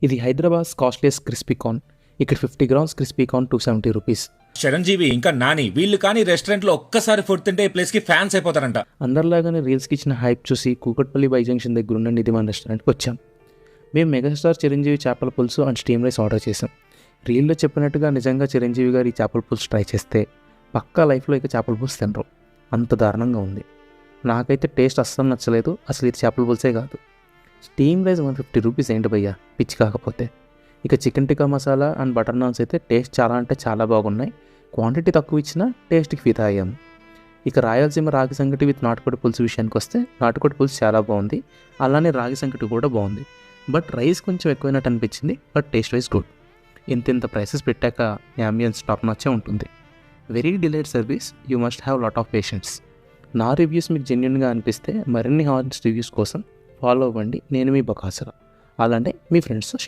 ఇది Hyderabad costliest crispy corn. ఇక్కడ 50 grams crispy corn 270 rupees. Chiranjeevi ఇంకా నాని వీళ్ళు కానీ రెస్టారెంట్లో ఒక్కసారి ఫుడ్ తింటే ఈ ప్లేస్కి ఫ్యాన్స్ అయిపోతారంట. అందరిలాగానే రీల్స్కి ఇచ్చిన హైప్ చూసి కూకట్పల్లి బై జంక్షన్ దగ్గర ఉన్న నిధిమాన్ రెస్టారెంట్కి వచ్చాం. మేము మెగాస్టార్ చిరంజీవి చేపల పులుసు అండ్ స్టీమ్ రైస్ ఆర్డర్ చేసాం. రీల్లో చెప్పినట్టుగా నిజంగా చిరంజీవి గారు ఈ చేపల పులుసు ట్రై చేస్తే పక్కా లైఫ్లో ఇక చేపల పులుసు తినరు, అంత దారుణంగా ఉంది. నాకైతే టేస్ట్ అస్సలు నచ్చలేదు. అసలు ఇది చేపల పులుసే కాదు. స్టీమ్ రైస్ 150 రూపీస్ ఏంటి భయ్యా, పిచ్చి కాకపోతే. ఇక chicken tikka masala and butter naans అయితే టేస్ట్ చాలా అంటే చాలా బాగున్నాయి. క్వాంటిటీ తక్కువ ఇచ్చినా టేస్ట్కి ఫిదా అయ్యాము. ఇక రాయలసీమ రాగి సంగటి విత్ నాటుకోడి పులుసు విషయానికి వస్తే నాటుకోడి పులుసు చాలా బాగుంది, అలానే రాగి సంగటి కూడా బాగుంది. బట్ రైస్ కొంచెం ఎక్కువైనట్టు అనిపించింది, బట్ టేస్ట్ వైజ్ గుడ్. ఇంత ప్రైసెస్ పెట్టాక యాంబియన్స్ టాప్ నచ్చే ఉంటుంది. Very delayed service, you must have lot of patience. నా రివ్యూస్ మీకు జెన్యున్గా అనిపిస్తే మరిన్ని హానెస్ట్ రివ్యూస్ కోసం ఫాలో అవ్వండి. నేను మీ బకాసురా, అలానే మీ ఫ్రెండ్స్తో